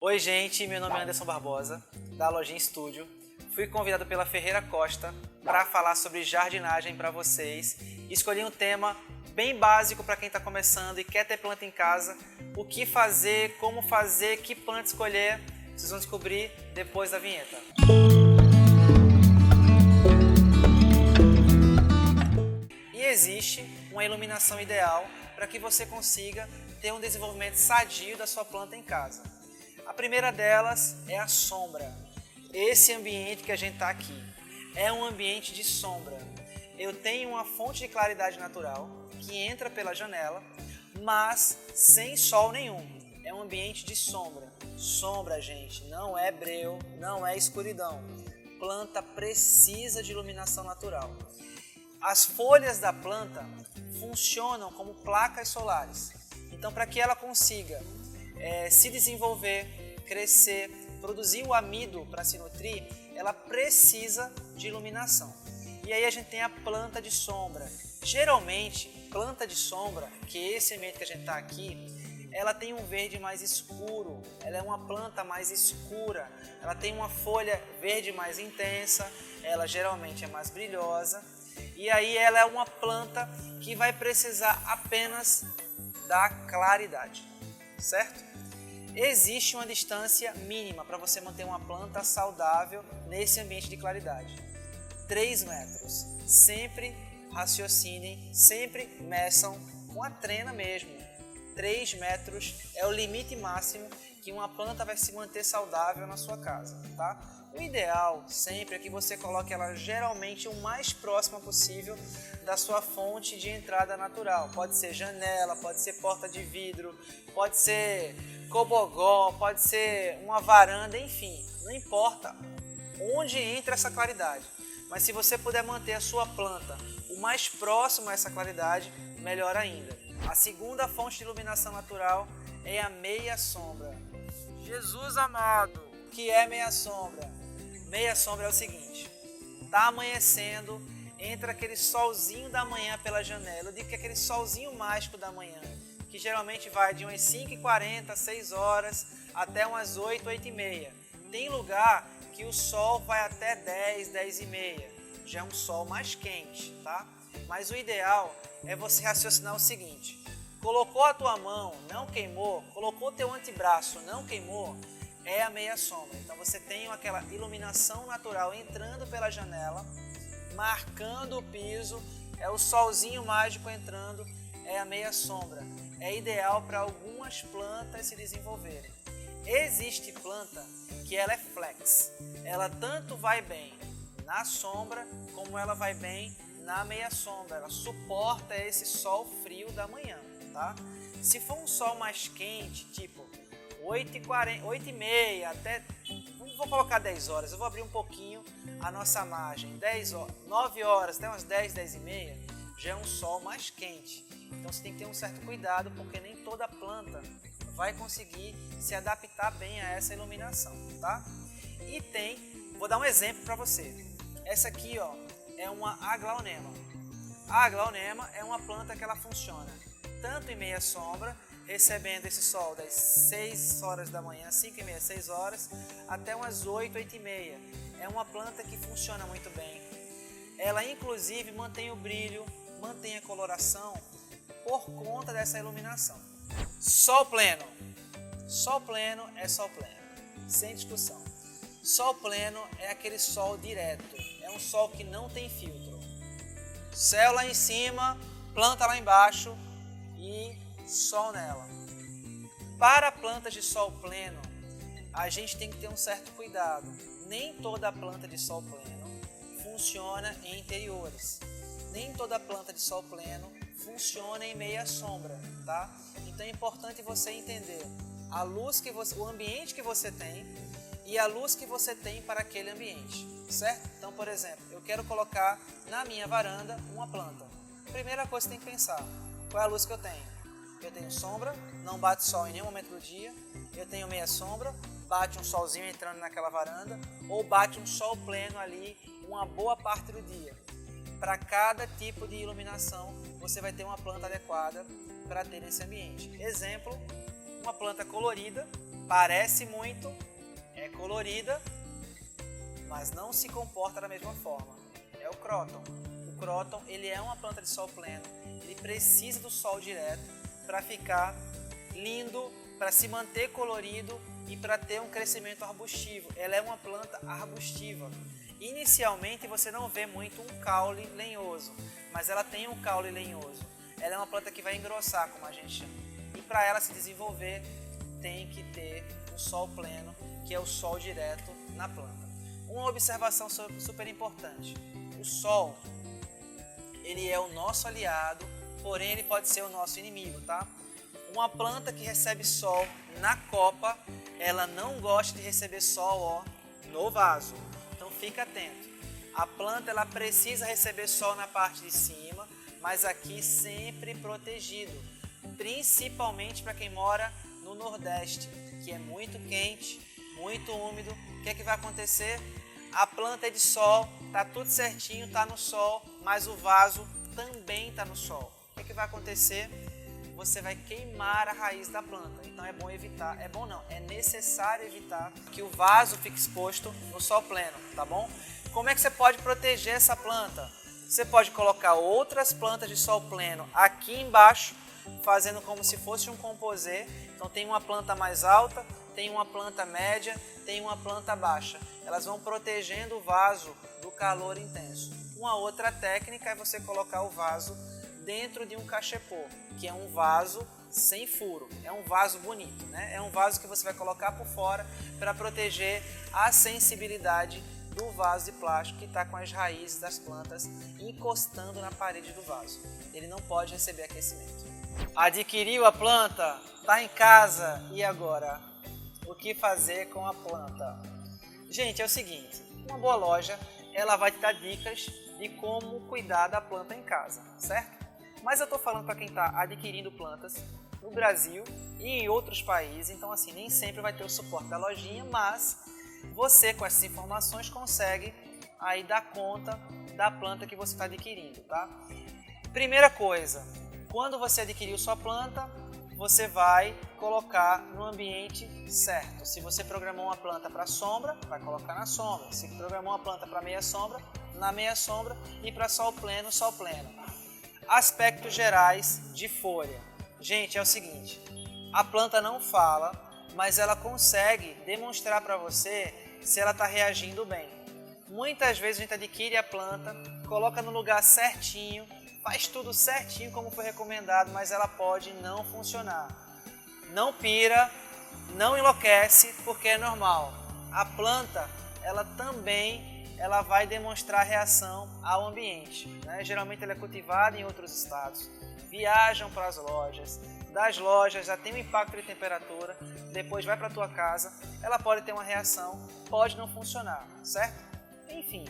Oi gente, meu nome é Anderson Barbosa, da Lojinha Studio. Fui convidado pela Ferreira Costa para falar sobre jardinagem para vocês. Escolhi um tema bem básico para quem está começando e quer ter planta em casa. O que fazer, como fazer, que planta escolher, vocês vão descobrir depois da vinheta. E existe uma iluminação ideal para que você consiga ter um desenvolvimento sadio da sua planta em casa. A primeira delas é a sombra. Esse ambiente que a gente está aqui é um ambiente de sombra. Eu tenho uma fonte de claridade natural que entra pela janela, mas sem sol nenhum. É um ambiente de sombra. Sombra, gente, não é breu, não é escuridão. Planta precisa de iluminação natural. As folhas da planta funcionam como placas solares. Então, para que ela consiga se desenvolver, crescer, produzir o amido para se nutrir, ela precisa de iluminação. E aí a gente tem a planta de sombra. Geralmente, planta de sombra, que é esse ambiente que a gente está aqui, ela tem um verde mais escuro, ela é uma planta mais escura, ela tem uma folha verde mais intensa, ela geralmente é mais brilhosa, e aí ela é uma planta que vai precisar apenas da claridade, certo? Existe uma distância mínima para você manter uma planta saudável nesse ambiente de claridade. 3 metros. Sempre raciocinem, sempre meçam com a trena mesmo. 3 metros é o limite máximo que uma planta vai se manter saudável na sua casa, tá? O ideal sempre é que você coloque ela geralmente o mais próxima possível da sua fonte de entrada natural. Pode ser janela, pode ser porta de vidro, pode ser cobogó, pode ser uma varanda, enfim, não importa onde entra essa claridade. Mas se você puder manter a sua planta o mais próximo a essa claridade, melhor ainda. A segunda fonte de iluminação natural é a meia sombra. Jesus amado, o que é meia sombra? Meia sombra é o seguinte, tá amanhecendo, entra aquele solzinho da manhã pela janela. Eu digo que é aquele solzinho mágico da manhã, que geralmente vai de umas 5h40, 6 horas, até umas 8, 8h30. Tem lugar que o sol vai até 10, 10h30. Já é um sol mais quente, tá? Mas o ideal é você raciocinar o seguinte, colocou a tua mão, não queimou, colocou o teu antebraço, não queimou, é a meia sombra. Então você tem aquela iluminação natural entrando pela janela, marcando o piso, é o solzinho mágico entrando, é a meia sombra. É ideal para algumas plantas se desenvolverem. Existe planta que ela é flex, ela tanto vai bem na sombra como ela vai bem na meia sombra, ela suporta esse sol frio da manhã, tá? Se for um sol mais quente, tipo 8h40, 8h30 até, não vou colocar 10 horas, eu vou abrir um pouquinho a nossa margem, 10 horas, 9 horas até umas 10, 10h30, já é um sol mais quente. Então você tem que ter um certo cuidado, porque nem toda planta vai conseguir se adaptar bem a essa iluminação, tá? E vou dar um exemplo para você. Essa aqui, ó, é uma aglaonema. A aglaonema é uma planta que ela funciona tanto em meia sombra, recebendo esse sol das 6 horas da manhã, 5h30, 6 horas, até umas 8, 8h30. É uma planta que funciona muito bem. Ela inclusive mantém o brilho, mantém a coloração por conta dessa iluminação. Sol pleno. Sol pleno é sol pleno, sem discussão. Sol pleno é aquele sol direto, é um sol que não tem filtro. Céu lá em cima, planta lá embaixo e sol nela. Para plantas de sol pleno, a gente tem que ter um certo cuidado. Nem toda planta de sol pleno funciona em interiores. Nem toda planta de sol pleno funciona em meia sombra, tá? Então é importante você entender a luz o ambiente que você tem e a luz que você tem para aquele ambiente, certo? Então, por exemplo, eu quero colocar na minha varanda uma planta. Primeira coisa que você tem que pensar, qual é a luz que eu tenho? Eu tenho sombra, não bate sol em nenhum momento do dia. Eu tenho meia sombra, bate um solzinho entrando naquela varanda, ou bate um sol pleno ali uma boa parte do dia. Para cada tipo de iluminação, você vai ter uma planta adequada para ter nesse ambiente. Exemplo, uma planta colorida, parece muito, é colorida, mas não se comporta da mesma forma. É o cróton. O cróton, ele é uma planta de sol pleno, ele precisa do sol direto para ficar lindo, para se manter colorido e para ter um crescimento arbustivo. Ela é uma planta arbustiva. Inicialmente você não vê muito um caule lenhoso, mas ela tem um caule lenhoso. Ela é uma planta que vai engrossar, como a gente chama. E para ela se desenvolver, tem que ter um sol pleno, que é o sol direto na planta. Uma observação super importante. O sol, ele é o nosso aliado, porém ele pode ser o nosso inimigo, tá? Uma planta que recebe sol na copa, ela não gosta de receber sol, ó, no vaso. Então fica atento. A planta, ela precisa receber sol na parte de cima, mas aqui sempre protegido, principalmente para quem mora no Nordeste, que é muito quente, muito úmido. O que é que vai acontecer? A planta é de sol, tá tudo certinho, tá no sol, mas o vaso também tá no sol. O que é que vai acontecer? Você vai queimar a raiz da planta. Então é bom evitar, é necessário evitar que o vaso fique exposto no sol pleno, tá bom? Como é que você pode proteger essa planta? Você pode colocar outras plantas de sol pleno aqui embaixo, fazendo como se fosse um composê. Então tem uma planta mais alta, tem uma planta média, tem uma planta baixa. Elas vão protegendo o vaso do calor intenso. Uma outra técnica é você colocar o vaso dentro de um cachepô, que é um vaso sem furo. É um vaso bonito, né? É um vaso que você vai colocar por fora para proteger a sensibilidade do vaso de plástico que está com as raízes das plantas encostando na parede do vaso. Ele não pode receber aquecimento. Adquiriu a planta? Está em casa? E agora? O que fazer com a planta? Gente, é o seguinte, uma boa loja, ela vai te dar dicas de como cuidar da planta em casa, certo? Mas eu estou falando para quem está adquirindo plantas no Brasil e em outros países, então assim, nem sempre vai ter o suporte da lojinha, mas você com essas informações consegue aí dar conta da planta que você está adquirindo, tá? Primeira coisa, quando você adquiriu sua planta, você vai colocar no ambiente certo. Se você programou uma planta para sombra, vai colocar na sombra. Se programou uma planta para meia sombra, na meia sombra, e para sol pleno, sol pleno. Aspectos gerais de folha. Gente, é o seguinte, a planta não fala, mas ela consegue demonstrar para você se ela está reagindo bem. Muitas vezes a gente adquire a planta, coloca no lugar certinho, faz tudo certinho como foi recomendado, mas ela pode não funcionar. Não pira, não enlouquece, porque é normal. A planta, ela também vai demonstrar reação ao ambiente, né? Geralmente ela é cultivada em outros estados, viajam para as lojas, das lojas já tem um impacto de temperatura, depois vai para a tua casa, ela pode ter uma reação, pode não funcionar, certo? Enfim,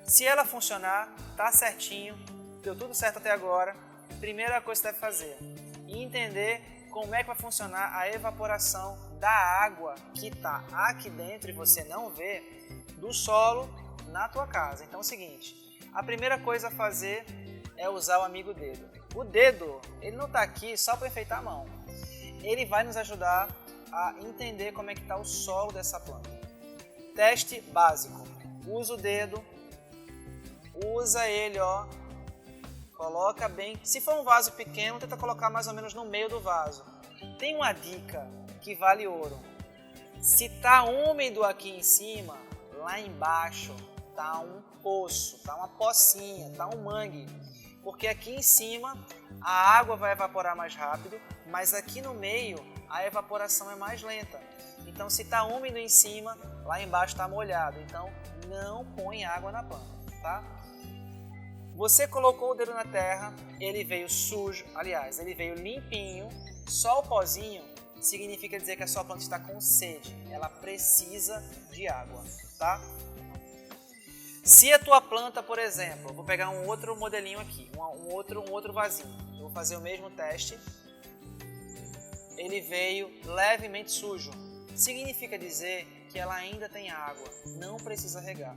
se ela funcionar, tá certinho, deu tudo certo até agora, primeira coisa que você deve fazer, entender como é que vai funcionar a evaporação da água que está aqui dentro e você não vê, do solo na tua casa. Então é o seguinte, a primeira coisa a fazer é usar o amigo dedo. O dedo, ele não está aqui só para enfeitar a mão. Ele vai nos ajudar a entender como é que está o solo dessa planta. Teste básico. Usa o dedo, usa ele, ó. Coloca bem. Se for um vaso pequeno, tenta colocar mais ou menos no meio do vaso. Tem uma dica que vale ouro. Se está úmido aqui em cima, lá embaixo tá um poço, tá uma pocinha, tá um mangue. Porque aqui em cima a água vai evaporar mais rápido, mas aqui no meio a evaporação é mais lenta. Então se está úmido em cima, lá embaixo está molhado. Então não põe água na planta, tá? Você colocou o dedo na terra, ele veio sujo, aliás, ele veio limpinho, só o pozinho significa dizer que a sua planta está com sede, ela precisa de água, tá? Se a tua planta, por exemplo, vou pegar um outro modelinho aqui, um outro vasinho, eu vou fazer o mesmo teste, ele veio levemente sujo, significa dizer que ela ainda tem água, não precisa regar.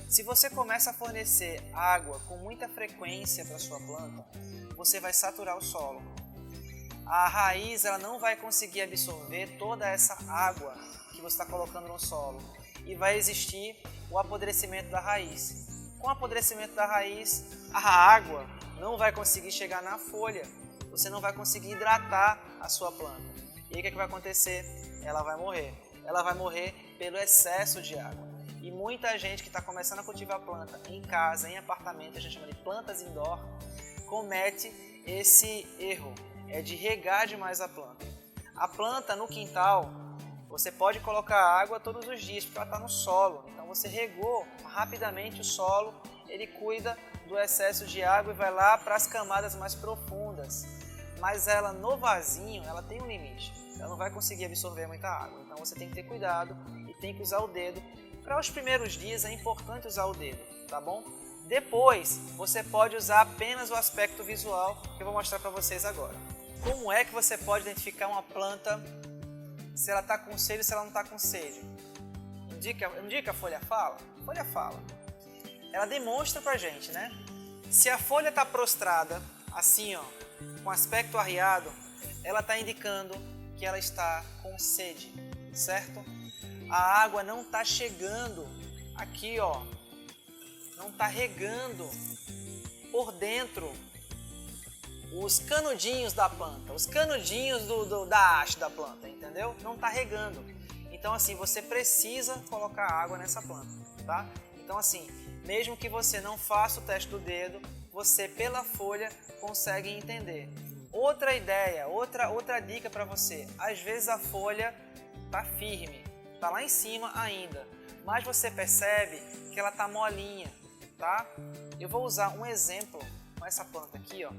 Se você começa a fornecer água com muita frequência para sua planta, você vai saturar o solo. a raiz ela não vai conseguir absorver toda essa água que você está colocando no solo e vai existir o apodrecimento da raiz. Com o apodrecimento da raiz, a água não vai conseguir chegar na folha, você não vai conseguir hidratar a sua planta. E aí o que vai acontecer? Ela vai morrer. Ela vai morrer pelo excesso de água. E muita gente que está começando a cultivar planta em casa, em apartamento, a gente chama de plantas indoor, comete esse erro, é de regar demais a planta. A planta no quintal, você pode colocar água todos os dias, porque ela está no solo. Então você regou rapidamente o solo, ele cuida do excesso de água e vai lá para as camadas mais profundas. Mas ela no vasinho, ela tem um limite. Ela não vai conseguir absorver muita água. Então você tem que ter cuidado e tem que usar o dedo. Para os primeiros dias é importante usar o dedo, tá bom? Depois você pode usar apenas o aspecto visual que eu vou mostrar para vocês agora. Como é que você pode identificar uma planta se ela está com sede ou se ela não está com sede? Indica a folha fala? A folha fala. Ela demonstra pra gente, né? Se a folha está prostrada, assim ó, com aspecto arriado, ela está indicando que ela está com sede, certo? A água não está chegando aqui ó, não está regando por dentro os canudinhos da planta, os canudinhos da haste da planta, entendeu? Não está regando. Então assim, você precisa colocar água nessa planta, tá? Então assim, mesmo que você não faça o teste do dedo, você pela folha consegue entender. Outra ideia, outra dica para você, às vezes a folha está firme, está lá em cima ainda, mas você percebe que ela está molinha, tá? Eu vou usar um exemplo com essa planta aqui, ó.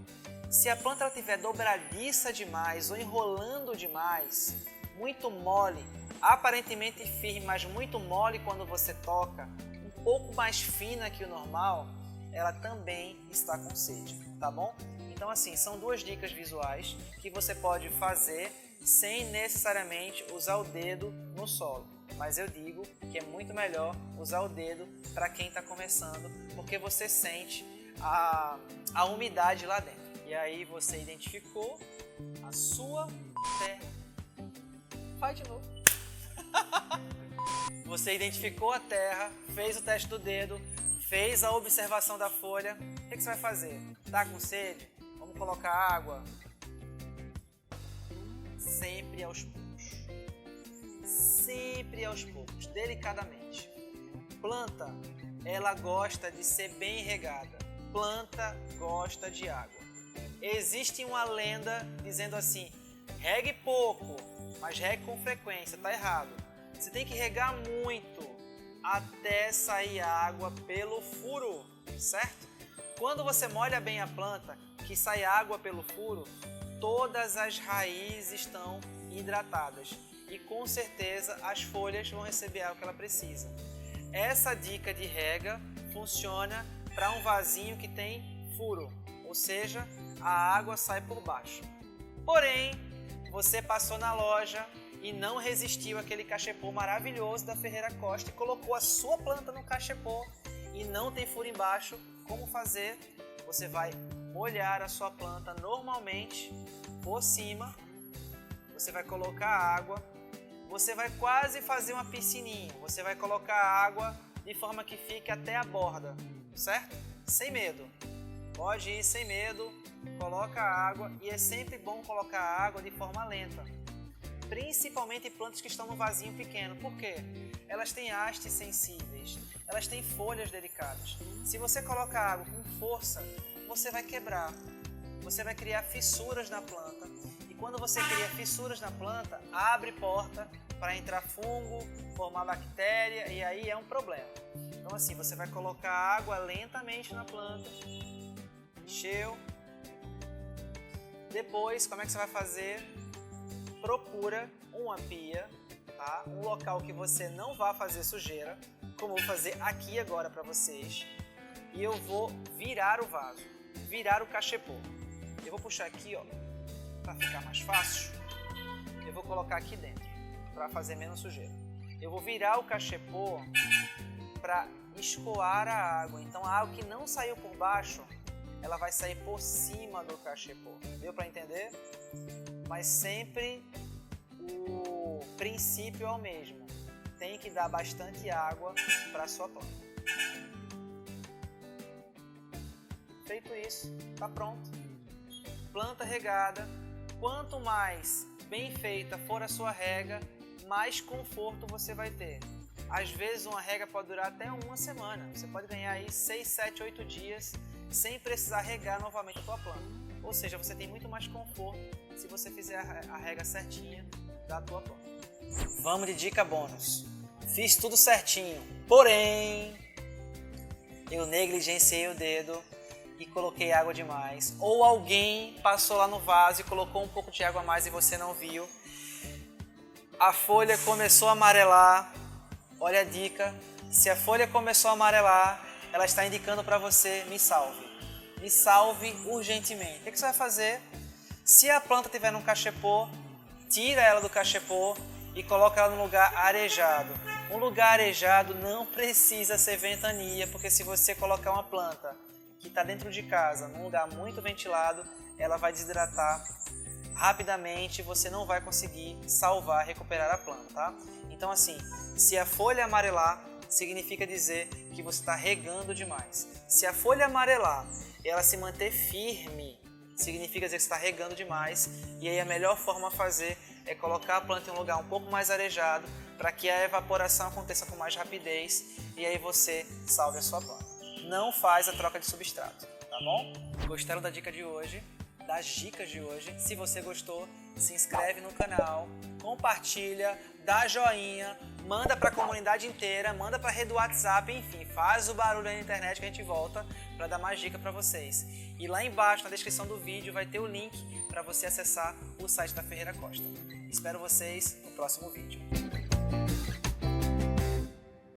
Se a planta estiver dobradiça demais ou enrolando demais, muito mole, aparentemente firme, mas muito mole quando você toca, um pouco mais fina que o normal, ela também está com sede, tá bom? Então assim, são duas dicas visuais que você pode fazer sem necessariamente usar o dedo no solo. Mas eu digo que é muito melhor usar o dedo para quem está começando, porque você sente a umidade lá dentro. E aí você identificou a sua terra. Faz de novo. Você identificou a terra, fez o teste do dedo, fez a observação da folha. O que você vai fazer? Tá com sede? Vamos colocar água. Sempre aos poucos. Sempre aos poucos, delicadamente. Planta, ela gosta de ser bem regada. Planta gosta de água. Existe uma lenda dizendo assim, regue pouco, mas regue com frequência, tá errado. Você tem que regar muito até sair água pelo furo, certo? Quando você molha bem a planta, que sai água pelo furo, todas as raízes estão hidratadas e com certeza as folhas vão receber a água que ela precisa. Essa dica de rega funciona para um vasinho que tem furo, ou seja, a água sai por baixo. Porém, você passou na loja e não resistiu àquele cachepô maravilhoso da Ferreira Costa e colocou a sua planta no cachepô e não tem furo embaixo. Como fazer? Você vai molhar a sua planta normalmente por cima, você vai colocar água, você vai quase fazer uma piscininha, você vai colocar água de forma que fique até a borda, certo? Sem medo, pode ir sem medo, coloca água e é sempre bom colocar água de forma lenta, principalmente plantas que estão no vasinho pequeno, por quê? Elas têm hastes sensíveis, elas têm folhas delicadas. Se você colocar água com força, você vai quebrar, você vai criar fissuras na planta e quando você cria fissuras na planta, abre porta para entrar fungo, formar bactéria e aí é um problema. Então assim, você vai colocar água lentamente na planta, encheu. Depois, como é que você vai fazer? Procura uma pia, tá? Um local que você não vá fazer sujeira, como eu vou fazer aqui agora para vocês. E eu vou virar o vaso, virar o cachepô. Eu vou puxar aqui, ó, para ficar mais fácil. Eu vou colocar aqui dentro, para fazer menos sujeira. Eu vou virar o cachepô para escoar a água. Então a água que não saiu por baixo, ela vai sair por cima do cachepô. Deu para entender? mas sempre o princípio é o mesmo. Tem que dar bastante água para a sua planta. Feito isso, está pronto. Planta regada. Quanto mais bem feita for a sua rega, mais conforto você vai ter. Às vezes uma rega pode durar até uma semana. Você pode ganhar aí 6, 7, 8 dias sem precisar regar novamente a tua planta. Ou seja, você tem muito mais conforto se você fizer a rega certinha da tua planta. Vamos de dica bônus. Fiz tudo certinho, porém eu negligenciei o dedo e coloquei água demais. Ou alguém passou lá no vaso e colocou um pouco de água a mais e você não viu. A folha começou a amarelar. Olha a dica, se a folha começou a amarelar, ela está indicando para você, me salve. Me salve urgentemente. O que você vai fazer? Se a planta estiver num cachepô, tira ela do cachepô e coloca ela num lugar arejado. Um lugar arejado não precisa ser ventania, porque se você colocar uma planta que está dentro de casa, num lugar muito ventilado, ela vai desidratar rapidamente, você não vai conseguir salvar, recuperar a planta, tá? Então assim, se a folha amarelar, significa dizer que você está regando demais. Se a folha amarelar e ela se manter firme, significa dizer que você está regando demais. E aí a melhor forma a fazer é colocar a planta em um lugar um pouco mais arejado, para que a evaporação aconteça com mais rapidez e aí você salve a sua planta. Não faz a troca de substrato, tá bom? Gostaram da dica de hoje? Das dicas de hoje? Se você gostou, se inscreve no canal, compartilha, dá joinha, manda para a comunidade inteira, manda para a rede do WhatsApp, enfim, faz o barulho aí na internet que a gente volta para dar mais dica para vocês. E lá embaixo na descrição do vídeo vai ter o link para você acessar o site da Ferreira Costa. Espero vocês no próximo vídeo.